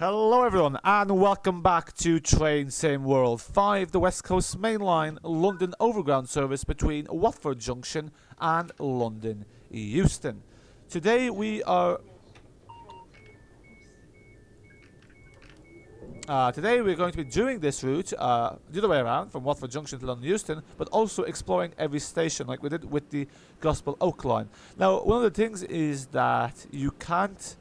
Hello everyone and welcome back to Train Same World 5, the West Coast Main Line London Overground service between Watford Junction and London Euston. Today we're going to be doing this route the other way around from Watford Junction to London Euston, but also exploring every station like we did with the Gospel Oak Line. Now one of the things is that you can't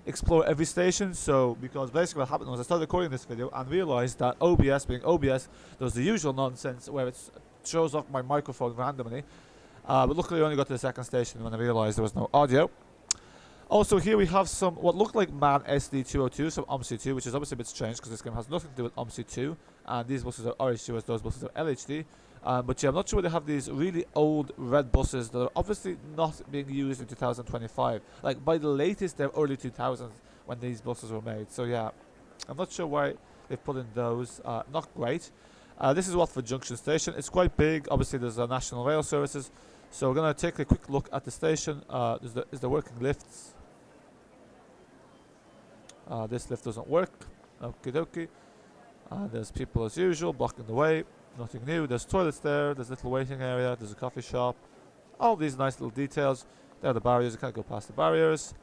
explore every station, so because basically what happened was I started recording this video and realized that OBS being OBS, there's the usual nonsense where it shows off my microphone randomly, but luckily I only got to the second station when I realized there was no audio. Also here we have some what looked like MAN SD202, some OMC2, which is obviously a bit strange because this game has nothing to do with OMC2 and these buses are RHD as those buses are LHD. But yeah, I'm not sure whether they have these really old red buses that are obviously not being used in 2025. Like by the latest, they're early 2000s when these buses were made. So yeah, I'm not sure why they've put in those. Not great. This is Watford Junction Station. It's quite big. Obviously, there's national rail services. So we're gonna take a quick look at the station. Is the working lifts? This lift doesn't work. Okie dokie. There's people as usual blocking the way. Nothing new. There's toilets there. There's a little waiting area. There's a coffee shop. All these nice little details. There are the barriers. You can't go past the barriers.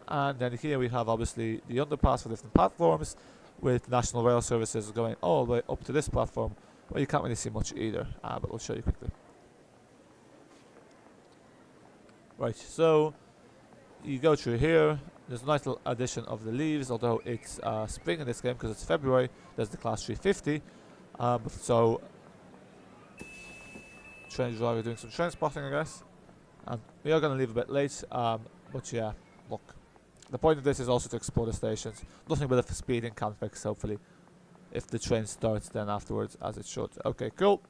And then here we have obviously the underpass for different platforms with national rail services going all the way up to this platform where you can't really see much either. But we'll show you quickly. Right. So you go through here. There's a nice little addition of the leaves, although it's spring in this game because it's February. There's the Class 350. So train driver doing some train spotting, I guess, and we are going to leave a bit late, but yeah, look, the point of this is also to explore the stations. Nothing but a speeding can fix, hopefully, if the train starts then afterwards, as it should. Okay, cool.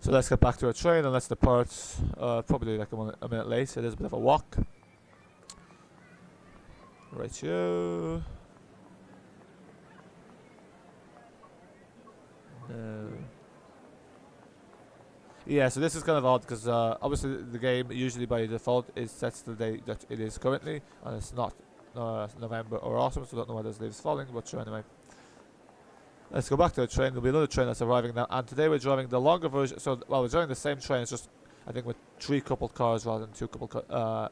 So let's get back to our train and let's depart. Probably like a minute late. It is a bit of a walk. Right here. Yeah, so this is kind of odd because obviously the game usually by default is sets the day that it is currently, and it's not November or autumn, so I don't know why there's leaves falling, but sure, anyway. Let's go back to the train. There'll be another train that's arriving now, and today we're driving the longer version. So, well, we're driving the same train, it's just, I think, with 3 coupled cars rather than 2 coupled cars. Oh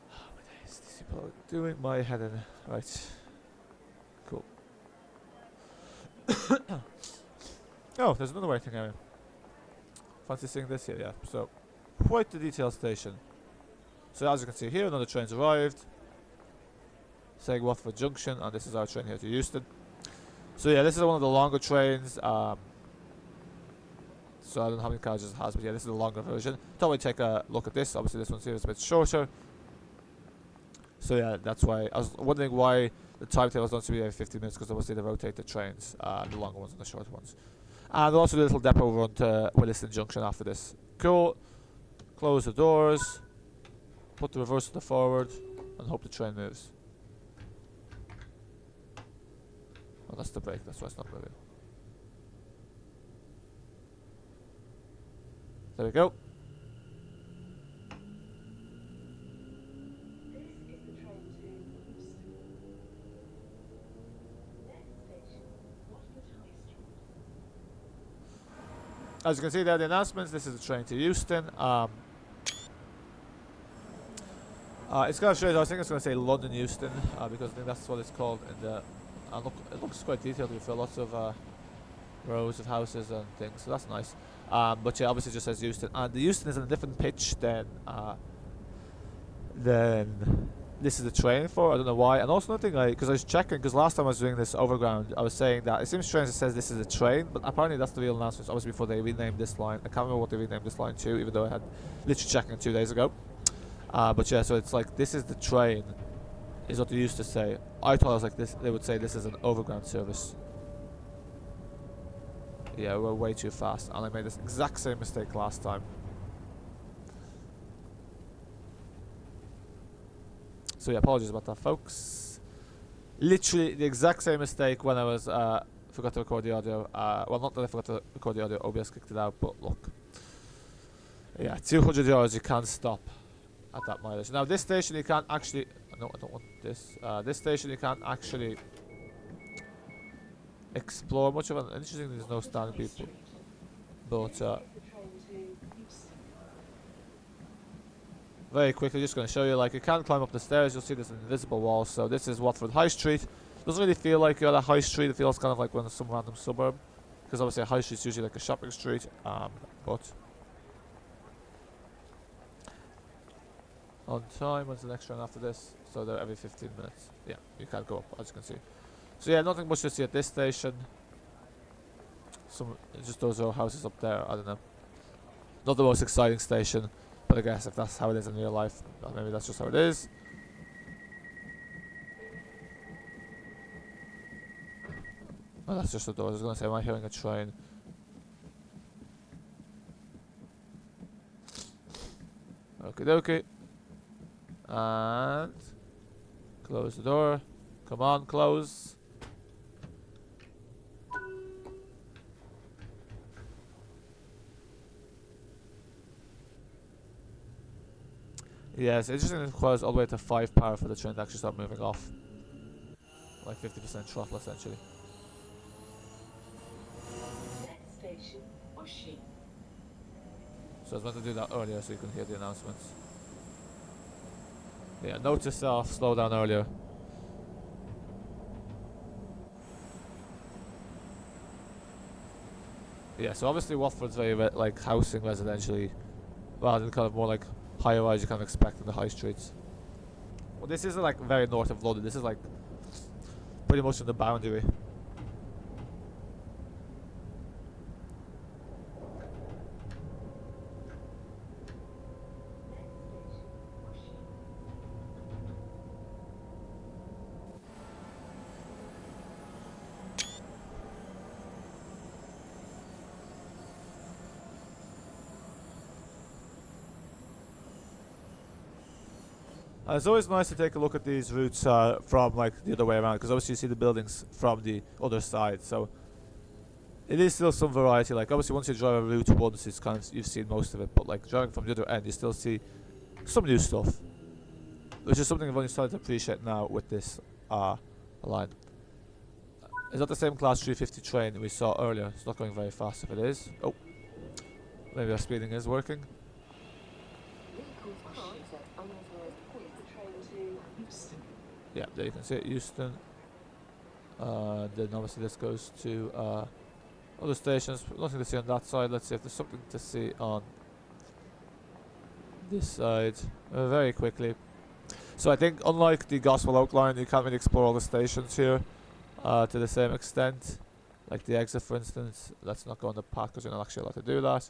my days, these people are doing my head in. Right. Cool. Oh, there's another waiting area. Fancy seeing this here, yeah. So, quite the detailed station. So as you can see here, another train's arrived. Saying Watford Junction, and this is our train here to Euston. So yeah, this is one of the longer trains. So I don't know how many carriages it has, but yeah, this is the longer version. Thought we'd take a look at this. Obviously this one's here is a bit shorter. So yeah, that's why I was wondering why the timetable is done to be every 50 minutes, because obviously they rotate the trains, the longer ones and the shorter ones. And we'll also do a little depot run to Euston Junction after this. Cool. Close the doors. Put the reverser to forward. And hope the train moves. Oh, that's the brake. That's why it's not moving. There we go. As you can see there, the announcements. This is the train to Euston. It's going to show you, I think it's going to say London Euston, because I think that's what it's called. In the, look, it looks quite detailed with lots of rows of houses and things, so that's nice. But yeah, obviously it just says Euston, and the Euston is in a different pitch than this is the train for. I don't know why. And also another thing, because I was checking, because last time I was doing this overground, I was saying that it seems strange it says this is a train, but apparently that's the real announcement. Obviously before they renamed this line. I can't remember what they renamed this line to, even though I had literally checking it 2 days ago. But yeah, so it's like this is the train, is what they used to say. I thought it was like this. They would say this is an overground service. Yeah, we're way too fast, and I made this exact same mistake last time. So yeah, apologies about that, folks. Literally the exact same mistake when I was forgot to record the audio. Well, not that I forgot to record the audio, OBS kicked it out, but look. Yeah, 200 yards you can't stop at that mileage. Now this station you can't actually, no, I don't want this. This station you can't actually explore much of it. Interesting, there's no standing people. But very quickly, just going to show you, like, you can climb up the stairs. You'll see there's an invisible wall. So this is Watford High Street. Doesn't really feel like you're at a high street. It feels kind of like we're in some random suburb, because obviously a high street's usually like a shopping street. But on time, when's the next train after this? So they're every 15 minutes. Yeah, you can't go up, as you can see. So yeah, nothing much to see at this station. Just those are houses up there. I don't know. Not the most exciting station, but I guess if that's how it is in real life, maybe that's just how it is. Oh, that's just the door. I was going to say, am I hearing a train? Okie dokie. And close the door. Come on, close. Yes, interesting. It requires all the way to 5 power for the train to actually start moving off. Like 50% throttle, essentially. Next station, Euston. So I was meant to do that earlier so you can hear the announcements. Yeah, note to self, slow down earlier. Yeah, so obviously Watford's very like housing residentially, rather than kind of more like higher rise you kind of expect in the high streets. Well, this isn't like very north of London. This is like pretty much in the boundary. It's always nice to take a look at these routes from like the other way around, because obviously you see the buildings from the other side, so it is still some variety. Like obviously once you drive a route once, it's kind of, you've seen most of it, but like driving from the other end you still see some new stuff, which is something I've only started to appreciate now with this line. Is that the same class 350 train we saw earlier? It's not going very fast if it is. Oh, maybe our speeding is working. Yeah, there you can see it, Euston. Then obviously this goes to other stations. Nothing to see on that side. Let's see if there's something to see on this side very quickly. So I think unlike the Gospel Oak line, you can't really explore all the stations here to the same extent. Like the exit, for instance. Let's not go on the path because you're not actually allowed to do that.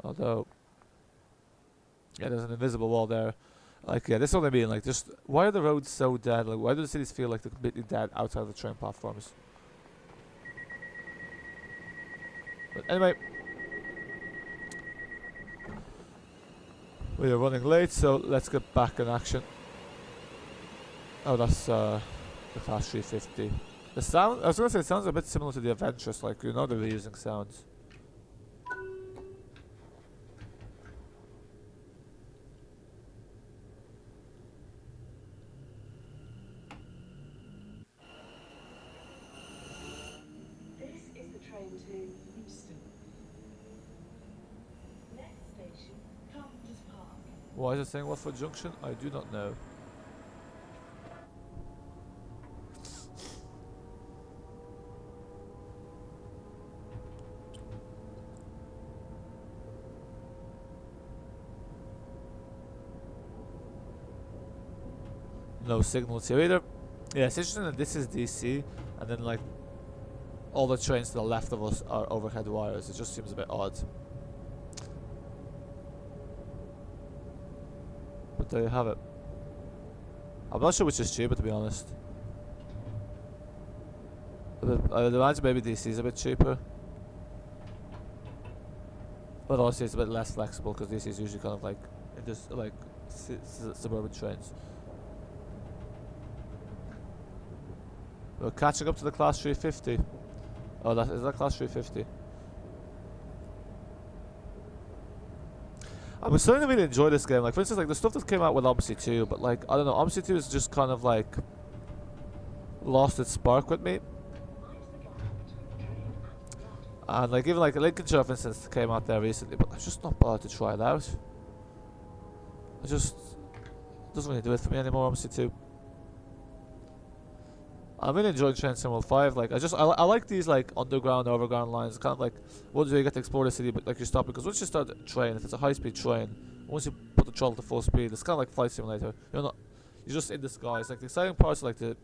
Although, yeah, there's an invisible wall there. Like, yeah, this is what I mean. Like, just why are the roads so dead? Like, why do the cities feel like they're completely dead outside of the train platforms? But anyway, we are running late, so let's get back in action. Oh, that's the Class 350. The sound, I was gonna say, it sounds a bit similar to the Aventress. Like, you know, they're reusing sounds. Why is it saying Watford Junction? I do not know. No signals here either. Yeah, it's interesting that this is DC, and then like all the trains to the left of us are overhead wires. It just seems a bit odd. But there you have it. I'm not sure which is cheaper, to be honest. I would imagine maybe DC is a bit cheaper. But also it's a bit less flexible because DC is usually kind of like in this like suburban trains. We're catching up to the Class 350. Oh, is that Class 350? I'm starting to really enjoy this game. Like, for instance, like the stuff that came out with Odyssey 2, but like, I don't know, Odyssey 2 is just kind of like lost its spark with me. And like, even like Lincolnshire, for instance, came out there recently, but I just not bothered to try it out. I just doesn't really do it for me anymore, Odyssey 2. I'm really enjoying Train Sim 5. Like, I like these like underground, overground lines. Kind of like ones where you get to explore the city, but like you stop because once you start a train, if it's a high-speed train, once you put the throttle to full speed, it's kind of like Flight Simulator. You're just in the skies. Like the exciting parts are like the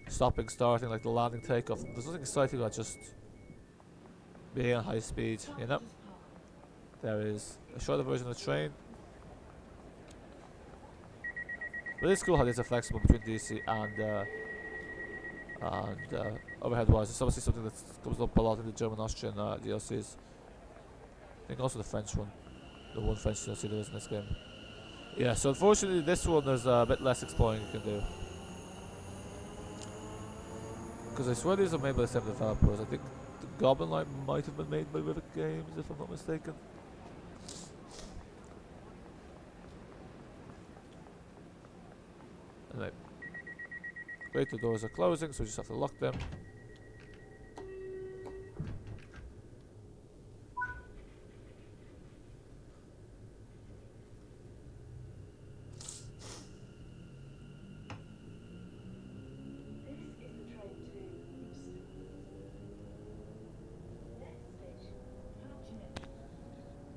stopping, starting, like the landing, takeoff. There's nothing exciting about just being at high speed. You know, there is a shorter version of the train. But it's cool how these are flexible between DC and overhead wise. It's obviously something that comes up a lot in the German Austrian DLCs. I think also the French one. The one French DLC there is in this game. Yeah, so unfortunately this one there's a bit less exploring you can do. Because I swear these are made by the same developers. I think the Goblin Line might have been made by Rivet Games if I'm not mistaken. Anyway. Great, the doors are closing, so we just have to lock them.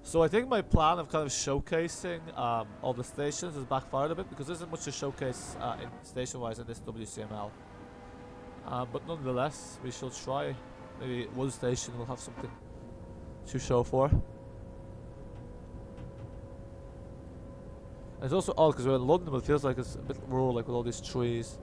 So I think my plan of kind of showcasing all the stations has backfired a bit because there isn't much to showcase in station-wise in this WCML. But nonetheless, we shall try. Maybe one station will have something to show for. And it's also odd because we're in London, but it feels like it's a bit rural, like with all these trees.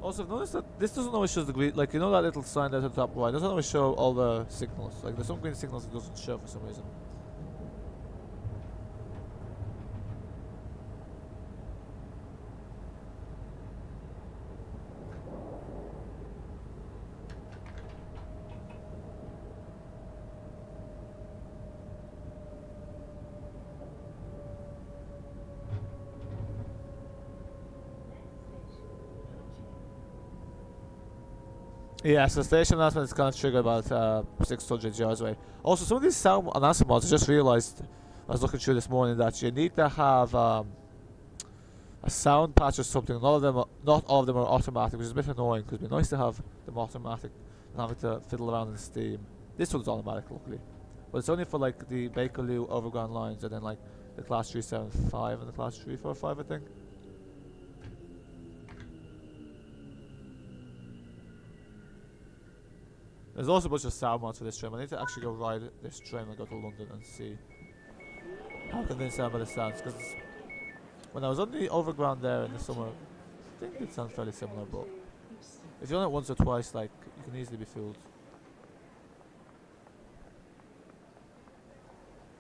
Also, I've noticed that this doesn't always show the green, like you know that little sign there at the top right, doesn't always show all the signals. Like there's some green signals it doesn't show for some reason. Yeah, so the station announcement is kind of triggered about 600 yards away. Also, some of these sound announcement mods, I just realized I was looking through this morning that you need to have a sound patch or something. Not all of them are automatic, which is a bit annoying because it'd be nice to have them automatic and having to fiddle around in Steam. This one's automatic, luckily, but it's only for like the Bakerloo Overground lines and then like the Class 375 and the Class 345, I think. There's also a bunch of sound mods for this train. I need to actually go ride this train and go to London and see how convinced I am by the sounds. Because when I was on the overground there in the summer, I think it sounds fairly similar. But if you're on it once or twice, like you can easily be fooled.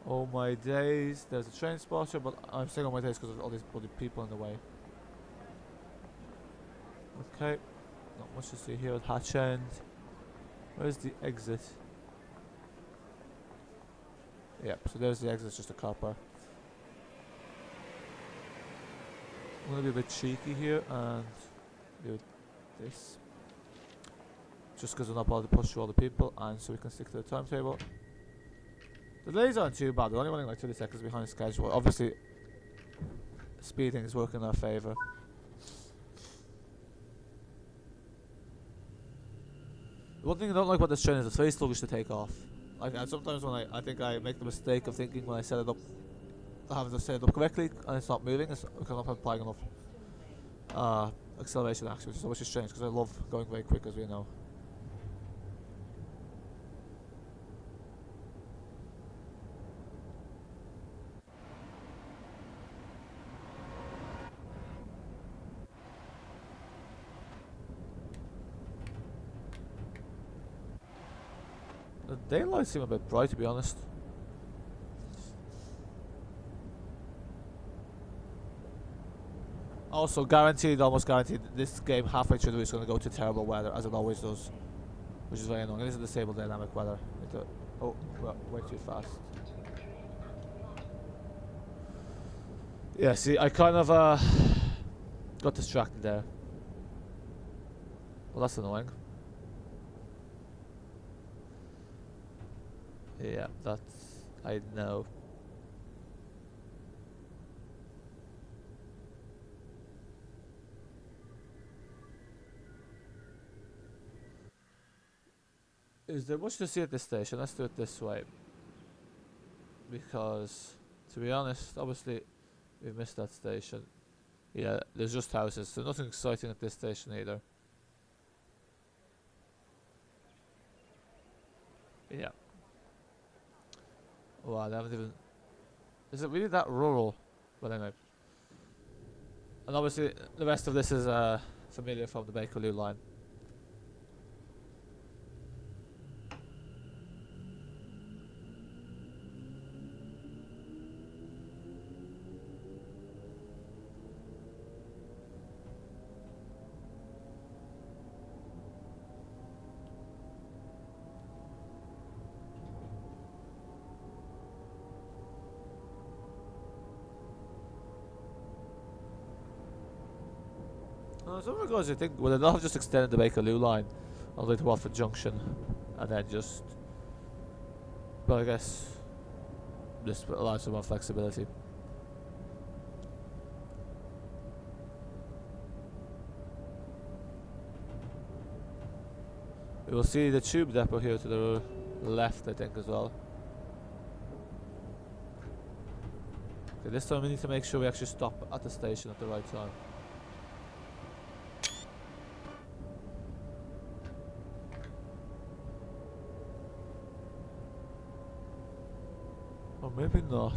Oh my days! There's a train spotter, but I'm saying oh my days because of all these bloody people in the way. Okay, not much to see here at Hatch End. Where's the exit? Yep, so there's the exit, it's just a car park. I'm gonna be a bit cheeky here and do this. Just because we're not bothered to push through all the people and so we can stick to the timetable. The delays aren't too bad, they're only running like 30 seconds behind schedule. Obviously, speeding is working in our favour. One thing I don't like about this train is it's very sluggish to take off. Like, and sometimes when I think I make the mistake of thinking when I set it up, having to set it up correctly and it's not moving, it's because I'm not applying enough acceleration action, which is strange because I love going very quick, as we know. The daylights seem a bit bright, to be honest. also guaranteed, almost guaranteed, this game halfway through the week is going to go to terrible weather, as it always does, which is very annoying. This is disabled dynamic weather. Oh, well, way too fast. Yeah, see, I kind of got distracted there. Well, that's annoying. Yeah, that's... I know. Is there much to see at this station? Let's do it this way. Because, to be honest, obviously, we've missed that station. Yeah, there's just houses, so nothing exciting at this station either. Yeah. Wow, they haven't even... Is it really that rural? But anyway. And obviously, the rest of this is familiar from the Bakerloo line. Some regards, I think, would they not have just extended the Bakerloo line all the way to Watford Junction, and then just... Well, I guess this allows some more flexibility. We will see the tube depot here to the left, I think, as well. Okay, this time we need to make sure we actually stop at the station at the right time. Or maybe not.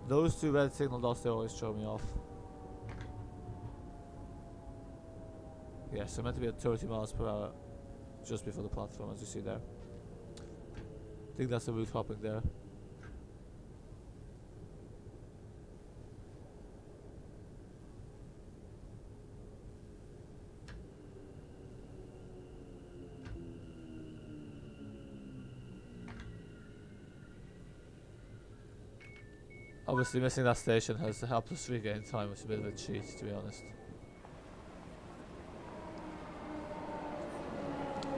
Those two red signal dots, they always throw me off. Yes, they're meant to be at 30 miles per hour just before the platform, as you see there. I think that's the route hopping there. Obviously missing that station has helped us regain time, which is a bit of a cheat, to be honest.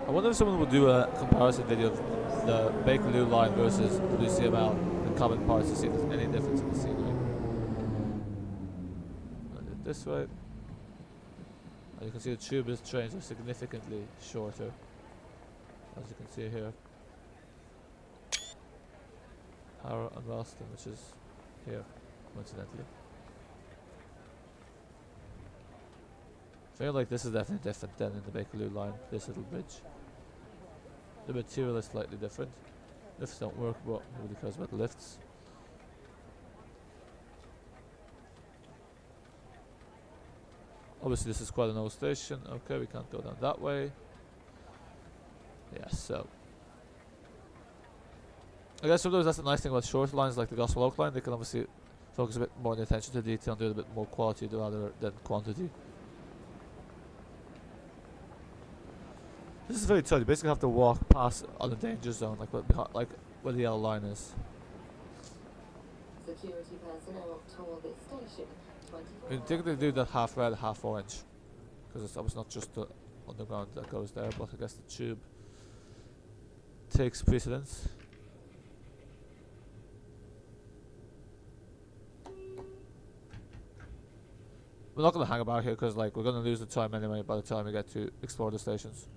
I wonder if someone would do a comparison video of the Bakerloo line versus WCML and common parts to see if there's any difference in the scenery. I'll do it this way. And you can see the tubeless trains are significantly shorter, as you can see here. Harrow and Euston, which is here, coincidentally. I feel like this is definitely different than in the Bakerloo line, this little bridge. The material is slightly different. Lifts don't work, but nobody cares about the lifts. Obviously this is quite an old station. Okay, we can't go down that way. Yeah, so I guess sometimes that's the nice thing about short lines like the Gospel Oak line. They can obviously focus a bit more on the attention to detail and do a bit more quality rather than quantity. This is very tight. You basically have to walk past on the danger zone, like where the yellow line is. Security personnel toward this station. I think they do that half red, half orange, because it's obviously not just the underground that goes there, but I guess the tube takes precedence. We're not going to hang about here because like we're going to lose the time anyway by the time we get to explore the stations.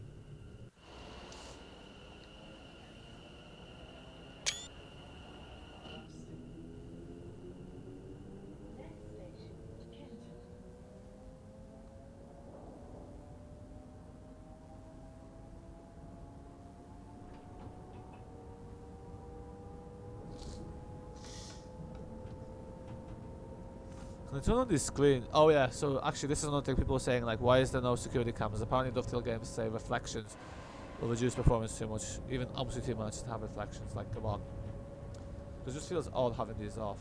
Can I turn on this screen? Oh yeah, so actually this is another thing people are saying, like why is there no security cameras? Apparently Dovetail Games say reflections will reduce performance too much. Even opposite team managers have reflections. Like, come on. It just feels odd having these off.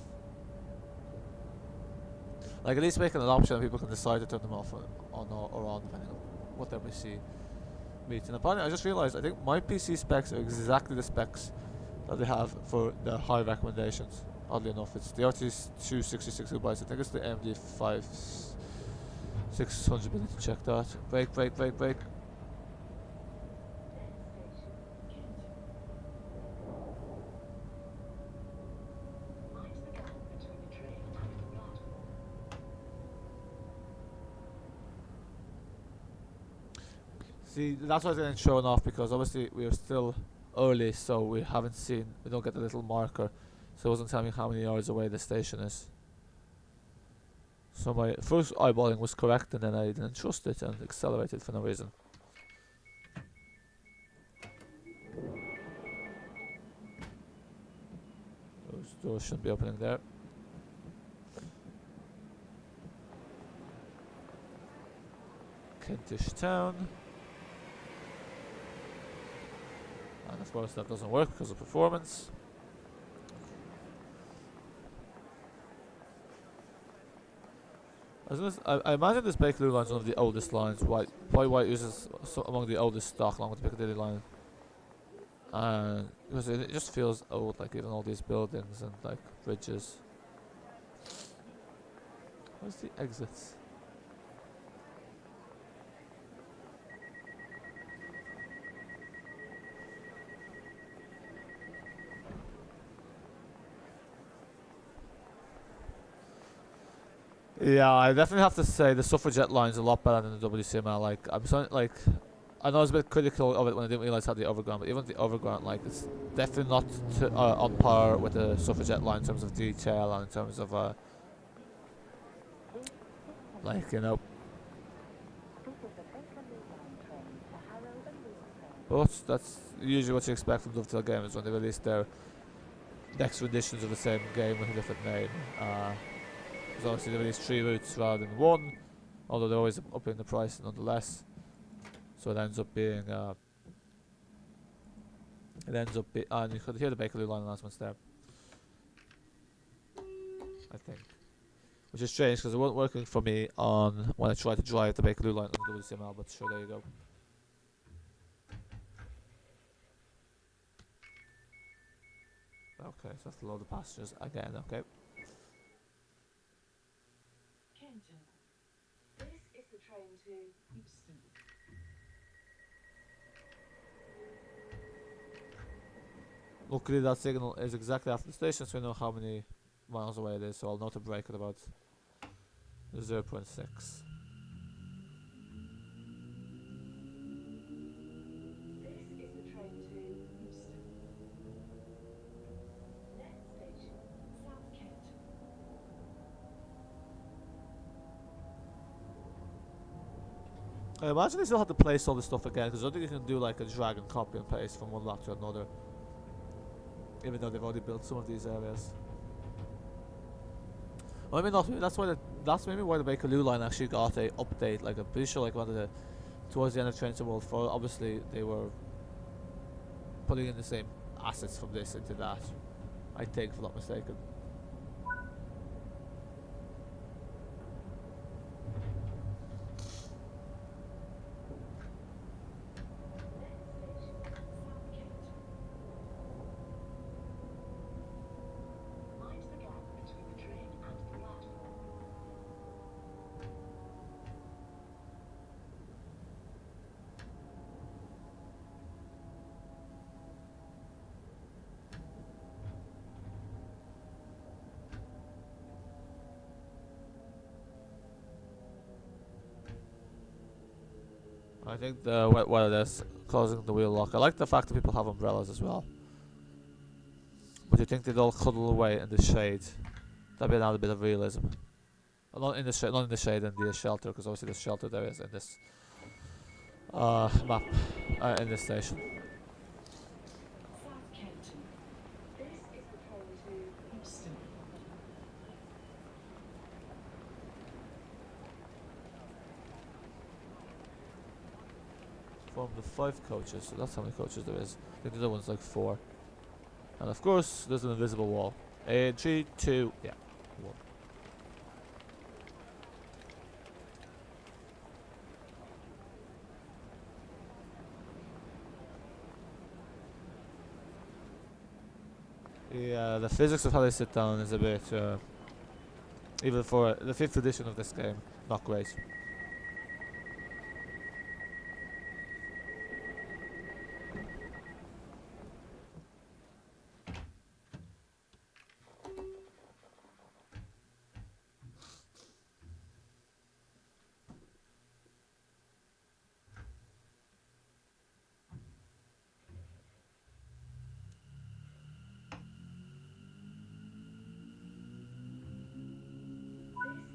Like, at least making an option and people can decide to turn them off or on depending on what their PC meets. And apparently, I just realised I think my PC specs are exactly the specs that they have for their high recommendations. Oddly enough, it's the RTX 266 gigabytes. I think it's the AMD 600. We need to check that. Break. See, that's why I didn't show it off, because obviously we are still early, so we don't get the little marker, so it wasn't telling me how many yards away the station is. So my first eyeballing was correct, and then I didn't trust it and accelerated for no reason. Those doors shouldn't be opening there. Kentish Town. And of course that doesn't work because of performance. I imagine this Bakerloo line is one of the oldest lines. White uses among the oldest stock along with the Piccadilly line. And because it just feels old, like even all these buildings and like bridges. Where's the exits? Yeah, I definitely have to say the suffragette line is a lot better than the WCML. Like, I know I was a bit critical of it when I didn't realise how the overground, but even the overground, like, it's definitely not on par with the suffragette line in terms of detail and in terms of, like, you know. But that's usually what you expect from Dovetail Games when they release their next renditions of the same game with a different name. Because obviously they release 3 routes rather than 1, although they're always upping the price nonetheless. So it ends up being, and you could hear the Bakerloo line announcements there, I think. Which is strange because it wasn't working for me on when I tried to drive the Bakerloo line on the WCML, but sure, there you go. Okay, so that's to load the passengers again, okay. Kenton. This is the train to Euston. Luckily that signal is exactly after the station, so we know how many miles away it is, so I'll know to brake at about 0.6. This is the train to Euston. Next station, South Kent. I imagine they still have to place all this stuff again, because I don't think you can do like a drag and copy and paste from one map to another, even though they've already built some of these areas. Well, maybe not. That's maybe why the Bakerloo line actually got a update. Like, I'm pretty sure, like, towards the end of Trains to World 4, obviously they were putting in the same assets from this into that, I think, if I'm not mistaken. I think the wet weather is causing the wheel lock. I like the fact that people have umbrellas as well. But you think they'd all cuddle away in the shade? That'd be another bit of realism. Not in the shade, in the shelter, because obviously there's sheltered areas in this map, in this station. South Kenton. This is the train to Euston. from the 5 coaches, so that's how many coaches there is. I think the other one's like 4. And of course, there's an invisible wall. In 3, 2, yeah, 1. Yeah, the physics of how they sit down is a bit, even for the 5th edition of this game, not great.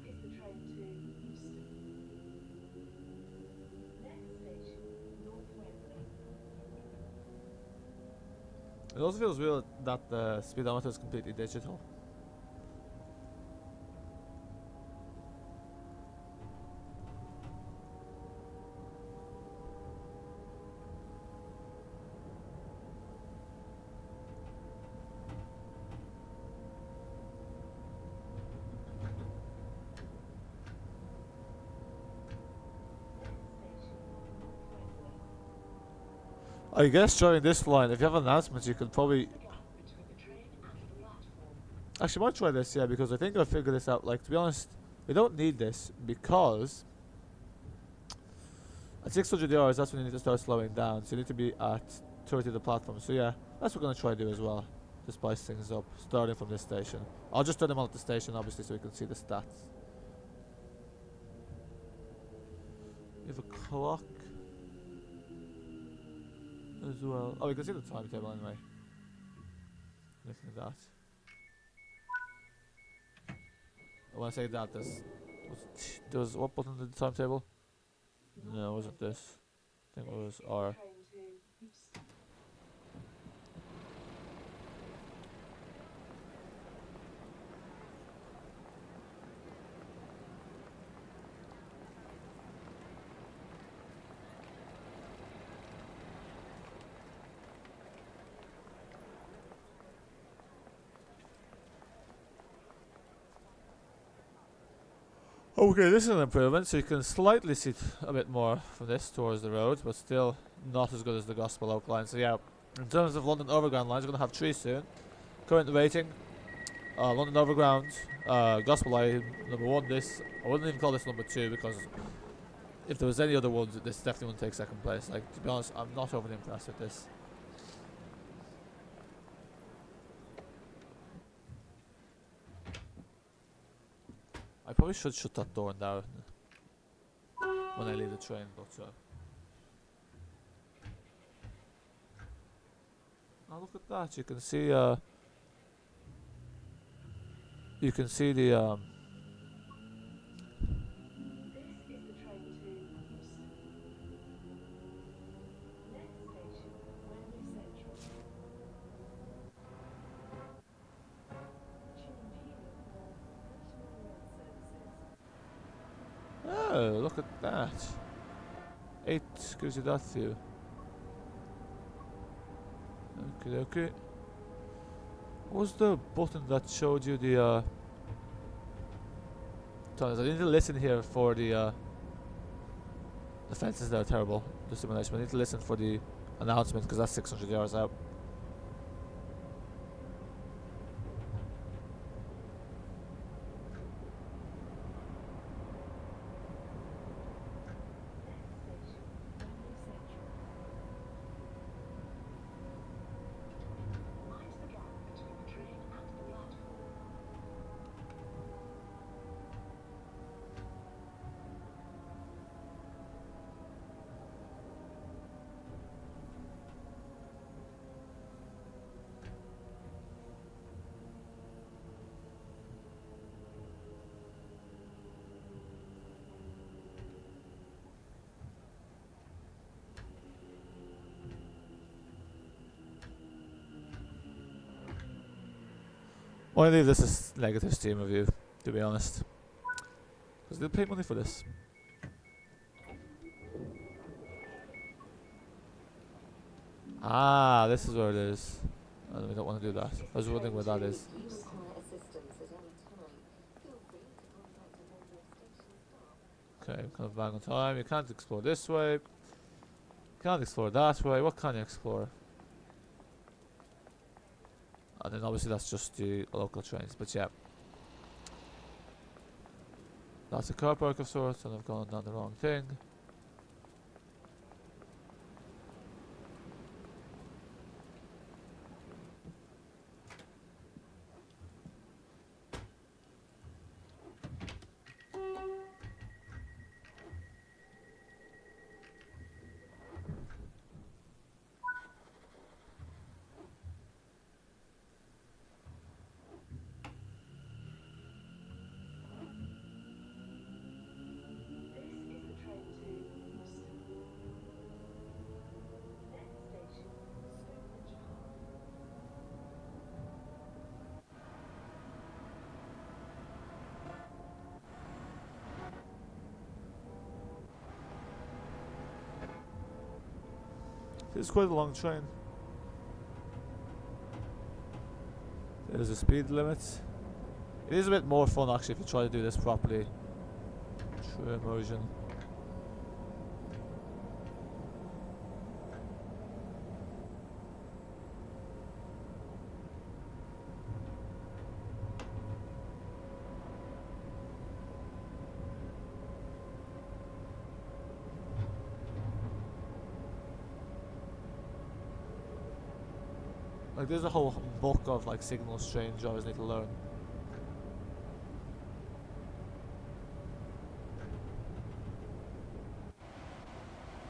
This is the train to Euston. Next station, North Wembley. It also feels weird that the speedometer is completely digital. Next station, North Wembley. I guess during this line, if you have announcements, you can probably... The gap between the train and the platform. Actually, I might try this, yeah, because I think I'll figure this out. Like, to be honest, we don't need this, because... At 600 yards, that's when you need to start slowing down. So you need to be at 30 of the platform. So yeah, that's what we're going to try to do as well. To spice things up, starting from this station. I'll just turn them on at the station, obviously, so we can see the stats. You have a clock as well. Oh, we can see the timetable anyway. Looking at that. When I say that, there's what button did the timetable? No, it wasn't this. I think it was R. Train to Euston. Okay, this is an improvement, so you can slightly see a bit more from this towards the road, but still not as good as the Gospel Oak line. So yeah, in terms of London Overground lines, we're going to have 3 soon. Current rating, London Overground, Gospel line, number 1 this. I wouldn't even call this number 2, because if there was any other ones, this definitely wouldn't take 2nd place. Like, to be honest, I'm not overly impressed with this. I probably should shut that door now when I leave the train, but oh, look at that! You can see the This is the train to Euston. Next station, Wembley Central. Tune here for National Rail Services. oh, look at that! 8 gives you that view. Okay, okay. What was the button that showed you the tunnels? I need to listen here for the fences that are terrible, the simulation. I need to listen for the announcement, because that's 600 yards out. Next station, Wembley Central. Mind the gap between the train and the platform. I leave this as negative Steam review, to be honest, because they'll pay money for this. Ah, this is where it is. We don't want to do that. This is I was the wondering train where that to is. If you require assistance at any time, feel free to contact a member of station staff. Okay, come back on time. You can't explore this way. Can't explore that way. What can you explore? And then obviously that's just the local trains. But yeah. That's a car park of sorts, and I've gone down the wrong thing. This is the train to Euston. Next station, Stonebridge Park. It's quite a long train. There's a speed limit. It is a bit more fun actually if you try to do this properly. True immersion. Like there's a whole book of like signals train drivers need to learn.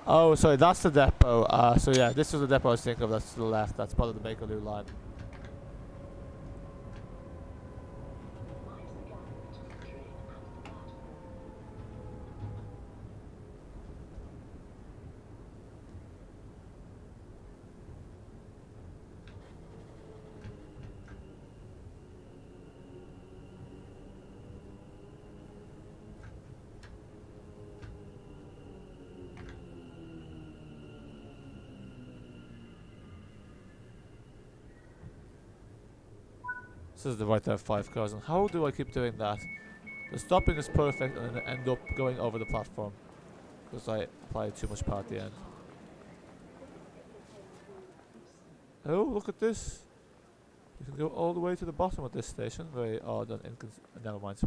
Oh, sorry, that's the depot. So yeah, this was the depot I was thinking of. That's to the left. That's part of the Bakerloo line. Mind the gap between the train and the platform. This is the right there, 5 cars. And how do I keep doing that? The stopping is perfect, and then I end up going over the platform because I applied too much power at the end. Oh, look at this! You can go all the way to the bottom of this station. Very odd and never mind.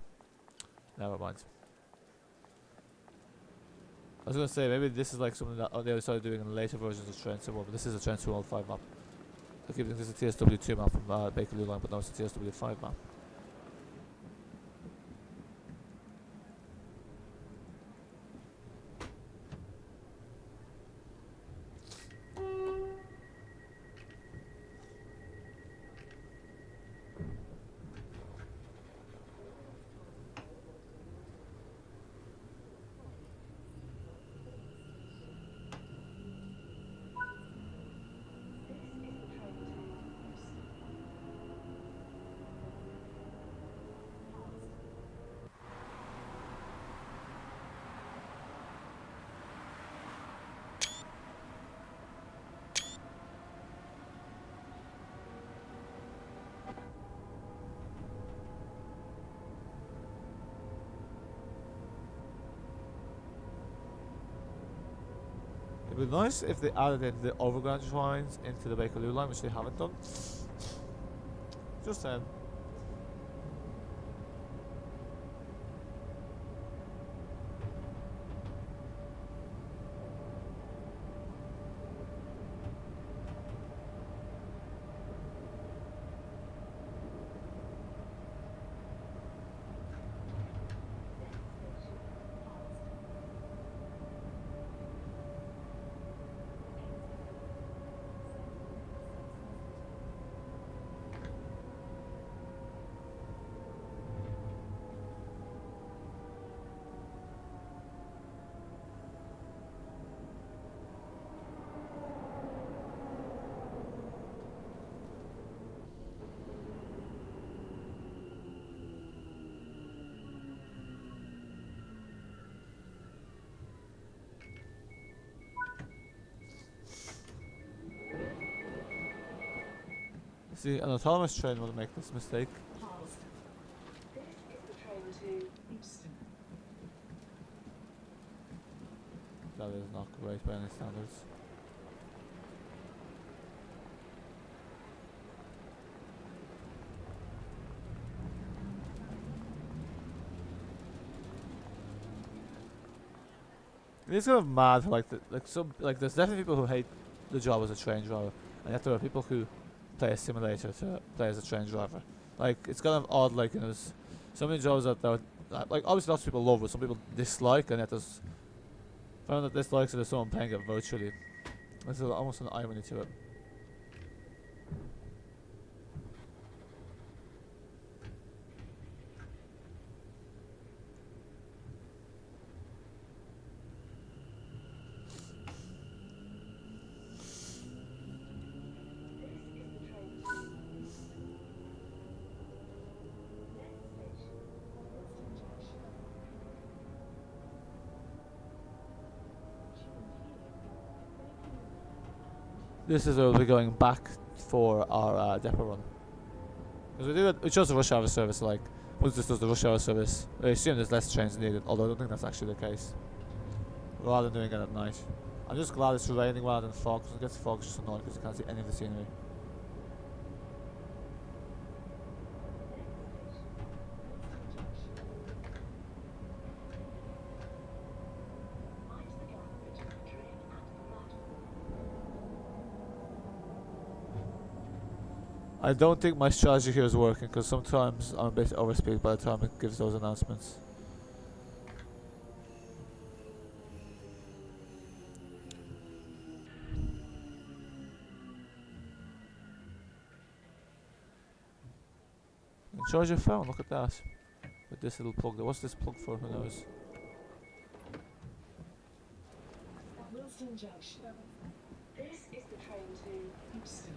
Never mind. I was gonna say maybe this is like something that they started doing in later versions of Train Sim 1, but this is a Train Sim 5 map. I keep thinking this is a TSW2 map from Bakerloo Line, but no, it's a TSW5 map. This is the train to Euston. Fast. It'd be nice if they added in the overground lines into the Bakerloo Line, which they haven't done. Just saying. Next station, Fast. Exit. See, an autonomous train will make this mistake. Past. This is the train to Euston. That is not great by any standards. It is kind of mad, like there's definitely people who hate the job as a train driver, and yet there are people who play a simulator to play as a train driver. Like it's kind of odd, like there's so many jobs that like obviously lots of people love it, some people dislike, and yet there's found that dislikes it, there's someone playing it virtually. There's almost an irony to it. This is where we'll be going back for our depot run. Because we chose the rush hour service, like, once this does the rush hour service, I assume there's less trains needed, although I don't think that's actually the case. Rather than doing it at night. I'm just glad it's raining rather than fog, because it gets fog, it's just annoying because you can't see any of the scenery. I don't think my strategy here is working because sometimes I'm a bit overspeed by the time it gives those announcements. You can charge your phone, look at that. With this little plug there. What's this plug for? Who knows? Watford Junction. This is the train to Euston.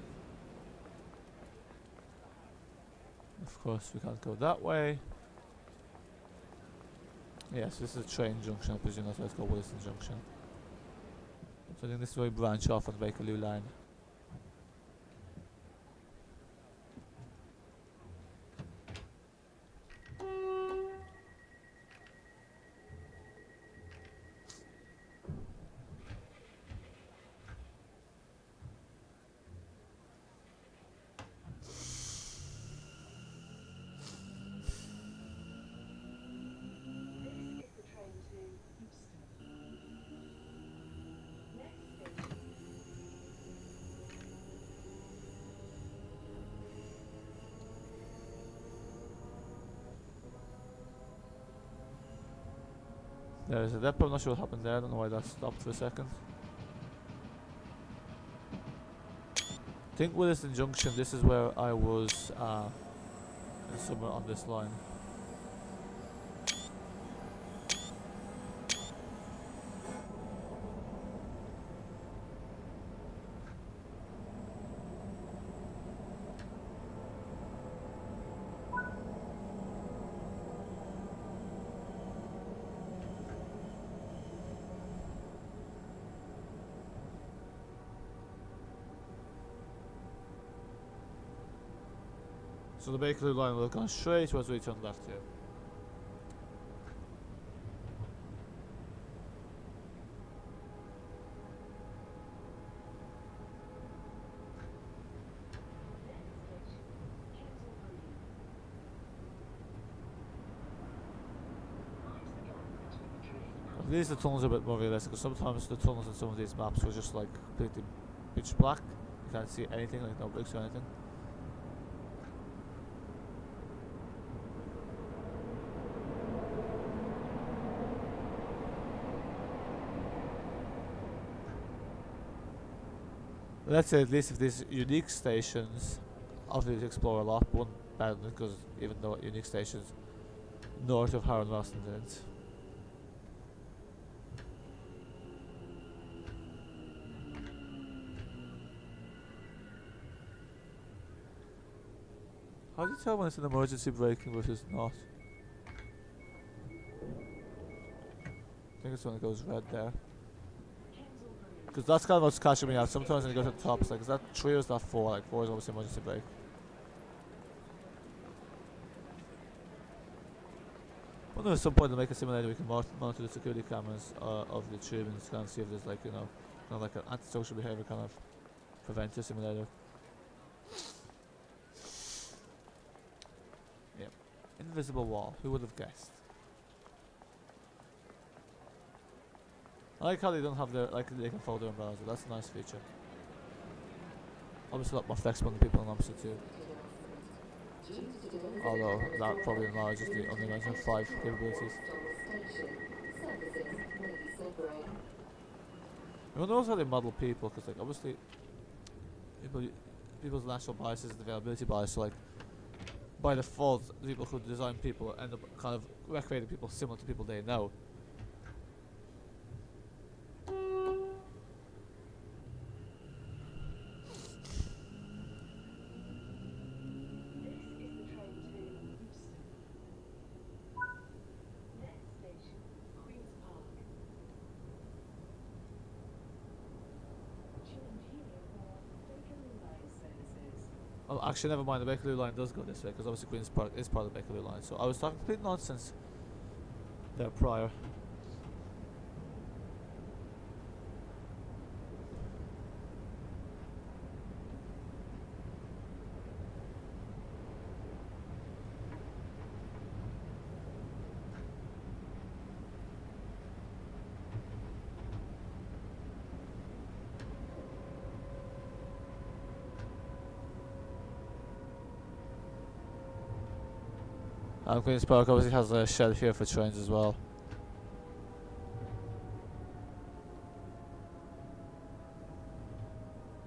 Of course, we can't go that way. Yes, this is a train junction. I presume that's why it's called Wilson Junction. So I think this is where we branch off on the Bakerloo line. There's a depot, I'm not sure what happened there, I don't know why that stopped for a second. I think Williston Junction, this is where I was somewhere on this line. So the Bakerloo line will have gone straight as we turn left here. At least the tunnels are a bit more realistic, because sometimes the tunnels in some of these maps were just like completely pitch black. You can't see anything, like no bricks or anything. Let's say at least if these unique stations, obviously explore a lot, but one bad because even though unique stations north of Harrow and Roston didn't. How do you tell when it's an emergency braking versus not? I think it's when it goes red there. Because that's kind of what's catching me out. Sometimes when you go to the top, it's like, is that 3 or is that 4? Like 4 is obviously emergency brake. wonder at some point they'll make a simulator we can monitor the security cameras of the tube and kind of see if there's like, you know, kind of like an antisocial behaviour kind of preventer simulator. Yep. Invisible wall. Who would have guessed? I like how they don't have their, like, they can fold their umbrellas, but that's a nice feature. Obviously a lot more flexible than people in Amsterdam too. Although that probably enlarges the Unreal 5 capabilities. I wonder also how they model people, because like obviously people's natural biases is the availability bias, so like by default the people who design people end up kind of recreating people similar to people they know. This is the train to Euston. Next station, Queen's Park. During here are Bakerloo Line services. Oh, actually, never mind. The Bakerloo line does go this way because obviously Queen's Park is part of the Bakerloo line. So I was talking complete nonsense there prior. Queen's Park obviously has a shed here for trains as well.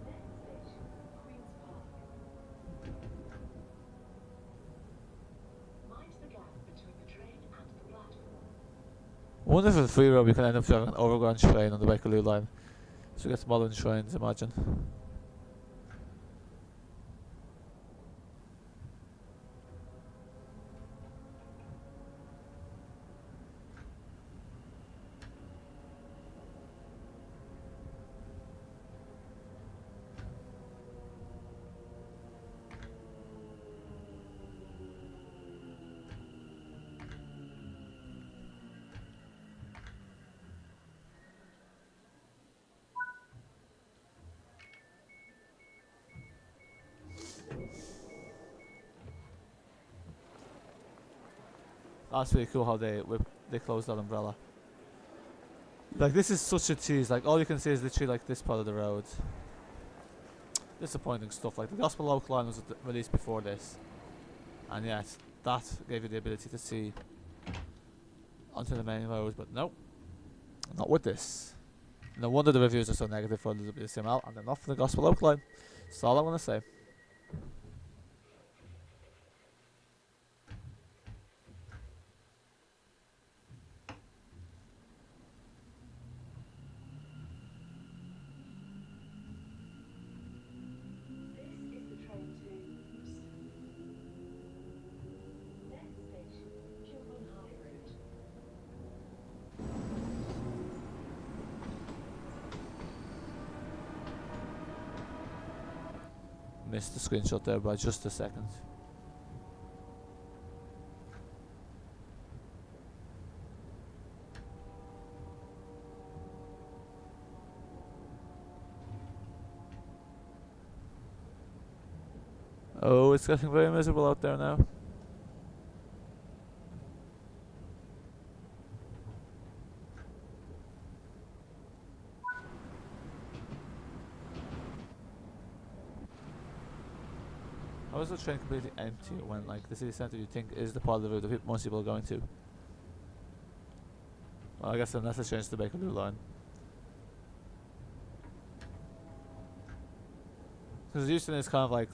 Next station, Queen's Park. Mind the gap between the train and the platform. I wonder if in free roam you can end up driving an overground train on the Bakerloo line. So we get modern trains, imagine. That's really cool how they closed that umbrella. Like this is such a tease. Like all you can see is literally like this part of the road. Disappointing stuff. Like the Gospel Oak line was released before this, and yet that gave you the ability to see onto the main road. But no, not with this. No wonder the reviews are so negative for the WCML, and they're not for the Gospel Oak line. That's all I want to say. This is the train to Euston. Next station, Kilburn High Road. Missed the screenshot there by just a second. Oh, it's getting very miserable out there now. How is the train completely empty when, like, the city centre you think is the part of the route that most people are going to? Well, I guess unless it's changed to Bakerloo line. Because Euston is kind of like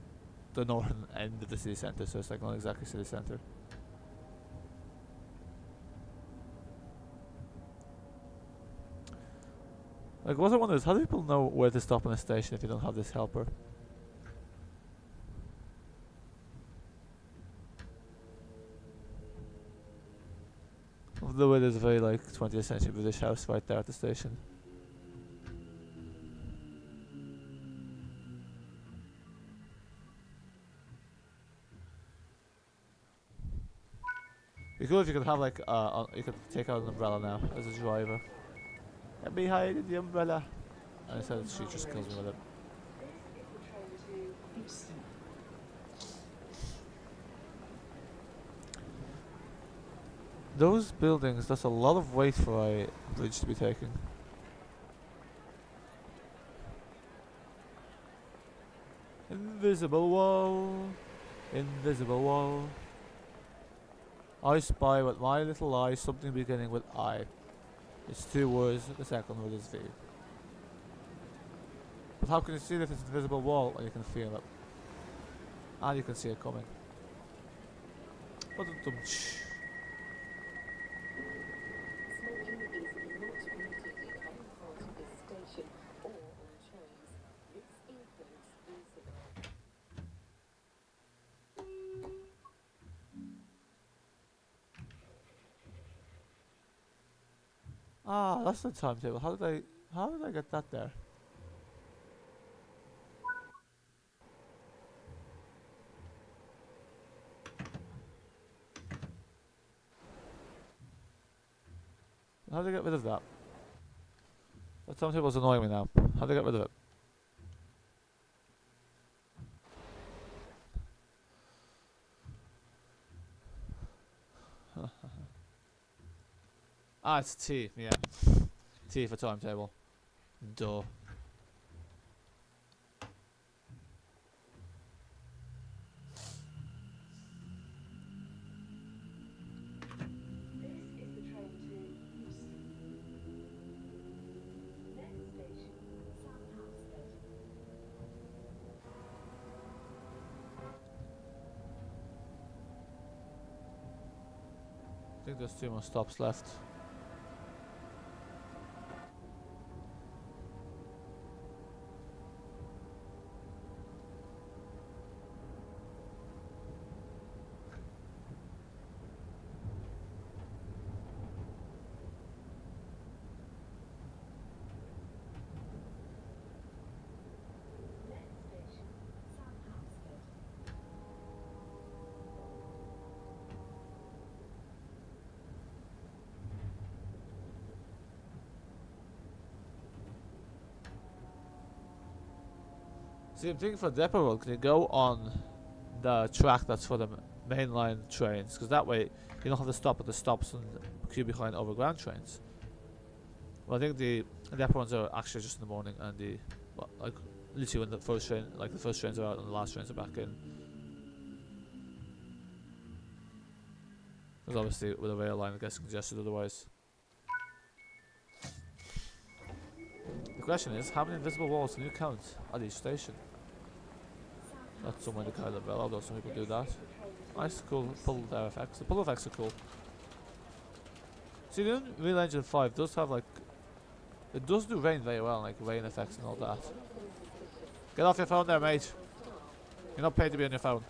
the northern end of the city centre, so it's like not exactly city centre. Like, what I wonder is, how do people know where to stop on a station if you don't have this helper? The way there's a very like 20th century British house right there at the station. Be cool if you could have like you could take out an umbrella now as a driver. Let me hide the umbrella. And instead she just kills me with it. This is the train to Euston. Those buildings, that's a lot of weight for a bridge to be taking. Invisible wall, invisible wall. I spy with my little eye something beginning with I. It's 2 words, the second word is V. But how can you see that it's an invisible wall and you can feel it? And you can see it coming. What a dumb Smoking is not permitted in any part of this station or on trains. This includes e-cigarettes. Ah, that's the timetable. How did I get that there? How did I get rid of that? That timetable's annoying me now. How did I get rid of it? Ah, it's T, yeah. T for timetable. Duh. This is the train to Euston. Next station, South Hampstead. I think there's 2 more stops left. Next station, South Hampstead. See, I'm thinking for Depot Road, can you go on the track that's for the mainline trains? Because that way you don't have to stop at the stops and queue behind overground trains. Well, I think the Depot ones are actually just in the morning, and the like literally when the first train, like the first trains are out and the last trains are back in. Because obviously with a rail line it gets congested otherwise. The question is, how many invisible walls can you count at each station? That's some way to kind of well, although some people do that. Nice, cool pull there effects. The pull effects are cool. See, the Unreal Engine 5 does have like, it does do rain very well, like rain effects and all that. Get off your phone there, mate. You're not paid to be on your phone.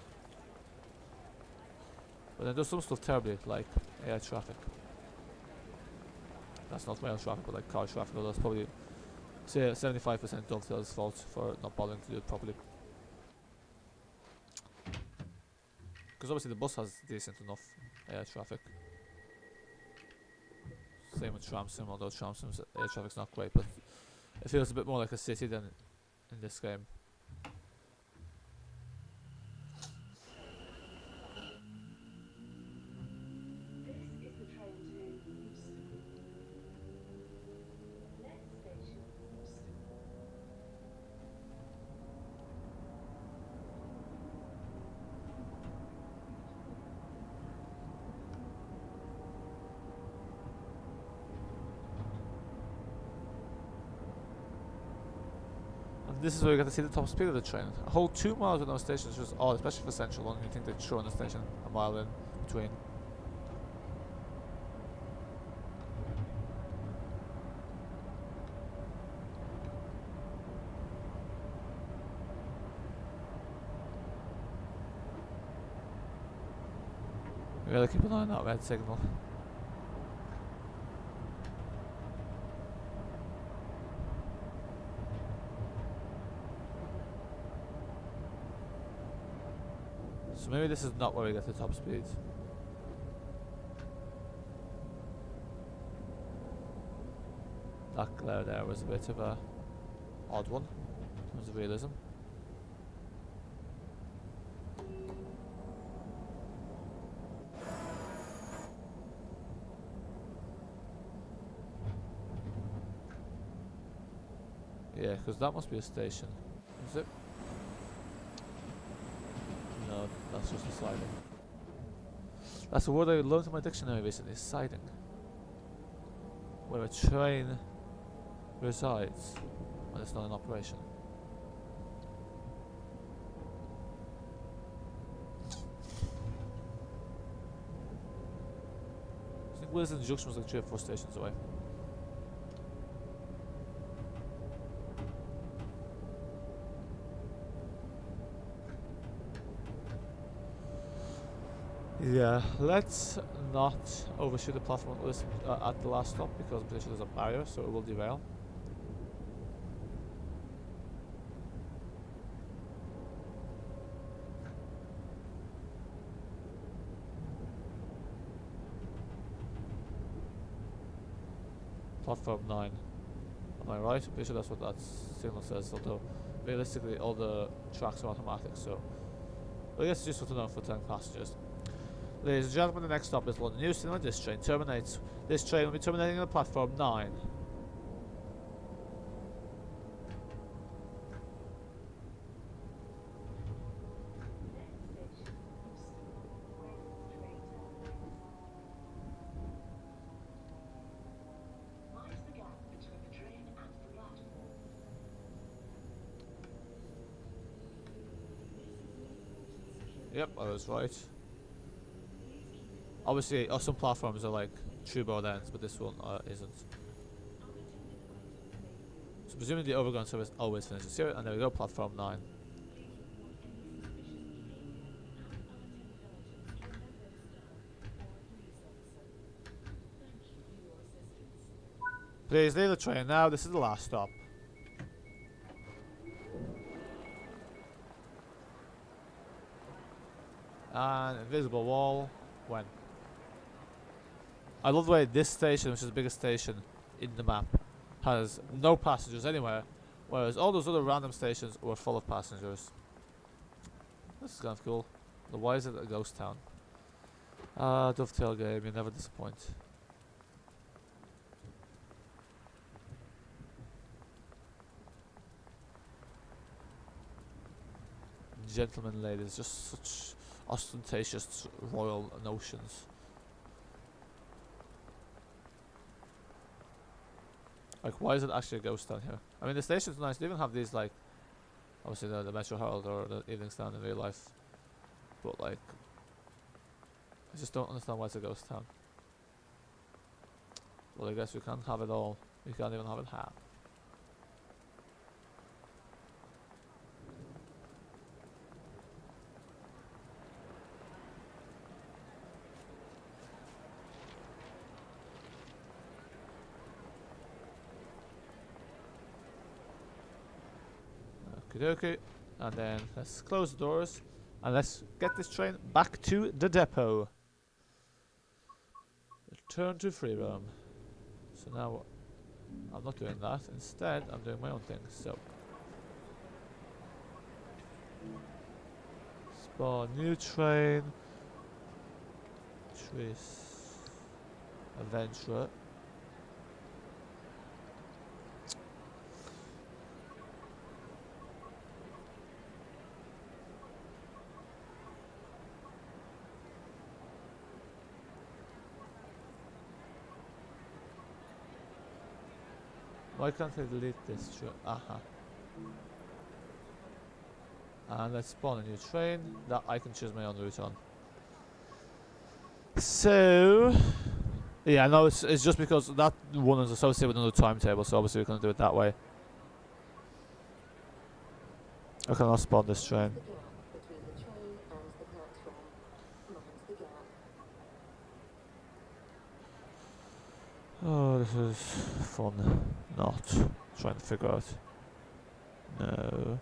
But it does some stuff terribly, like AI traffic. That's not rail traffic, but like car traffic, although that's probably, say, 75% Dovetail's fault for not bothering to do it properly. Because obviously the bus has decent enough air traffic. Same with Tramsim, although Tramsim's air traffic's not great, but it feels a bit more like a city than in this game. This is the train to Euston. Next station, Euston. And this is where you get to see the top speed of the train. A whole 2 miles with no stations is just odd, especially for central London. You think they'd throw in a station a mile in between. We gotta keep an eye on that red signal. So maybe this is not where we get the top speed. That glare there was a bit of a odd one in terms of realism. Yeah, because that must be a station. Is it? No, that's just a siding. That's a word I learned in my dictionary recently, siding. Where a train resides when it's not in operation. I think Wilson Junction was like 3 or 4 stations away. Yeah, let's not overshoot the platform at the last stop because I'm pretty sure there's a barrier, so it will derail. Platform 9. Am I right? I'm pretty sure that's what that signal says, although realistically all the tracks are automatic, so I guess it's useful to know for 10 passengers. Ladies and gentlemen, the next stop is London Euston, where this train terminates. This train will be terminating at platform 9. Yep, I was right. Obviously, some platforms are like true board ends, but this one isn't. So presumably the overground service always finishes here, and there we go, platform 9. Please leave the train now, this is the last stop. And invisible wall, when? I love the way this station, which is the biggest station in the map, has no passengers anywhere, whereas all those other random stations were full of passengers. This is kind of cool. Why is it a ghost town? Dovetail game, you never disappoint. Gentlemen, ladies, just such ostentatious royal notions. Like, why is it actually a ghost town here? I mean, the station's nice. They even have these, like, obviously the Metro Herald or the Evening Stand in real life. But, like, I just don't understand why it's a ghost town. Well, I guess we can't have it all. We can't even have it half. Okay, and then let's close the doors and let's get this train back to the depot. Return to free roam. So now I'm not doing that. Instead, I'm doing my own thing. So spawn new train. Trace Aventra. Why can't I delete this train? Aha. And let's spawn a new train that I can choose my own route on. So, yeah, no, it's just because that one is associated with another timetable, so obviously we're going to do it that way. I cannot spawn this train. The gap between the train and the platform. Mind the gap. Oh, this is fun. Not trying to figure out. No,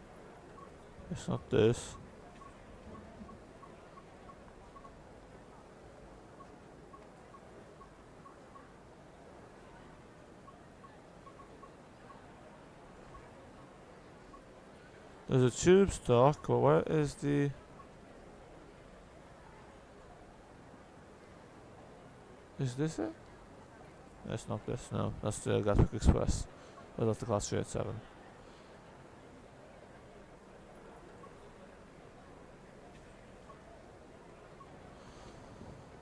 it's not this. There's a tube stock, but where is the... Is this it? That's not this, no. That's the Gatwick Express. Oh, that's the Class 387.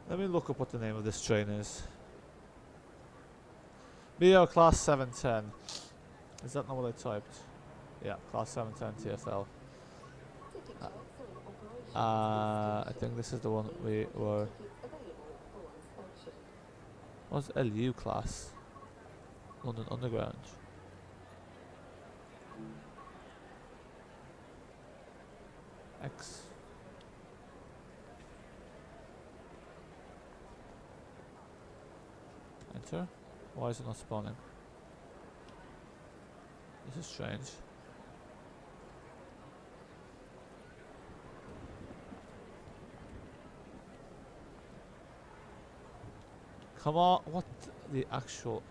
Let me look up what the name of this train is. BO Class 710. Is that not what I typed? Yeah, Class 710 TFL. Ticket checks and operations I think this is the one we were... tickets available for inspection. What's LU Class? London Underground. X. Enter. Why is it not spawning? This is strange. Come on, what the actual...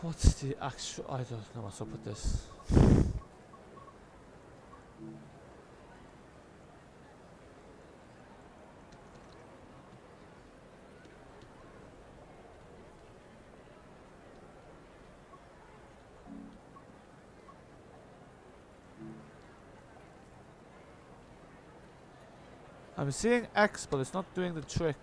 What's the actual... I don't know what's up with this. I'm seeing X, but it's not doing the trick.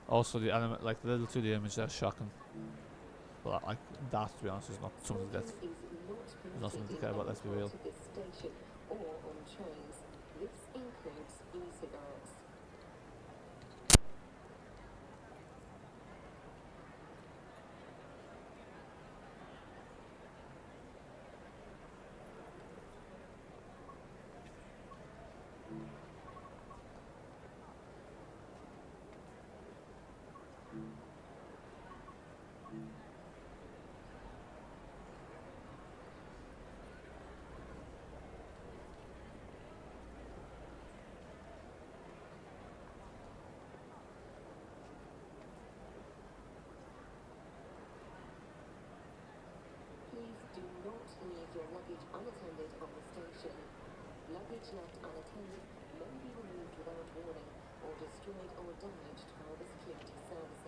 Also, the element, like the little 2D image, that's shocking. Well, like that, to be honest, is not something that Smoking is not something to permitted care in about. any Let's be part real. of this station or on trains. This includes e-cigarettes. Please do not leave your luggage unattended on the station. Luggage left unattended may be removed without warning or destroyed or damaged by the security services.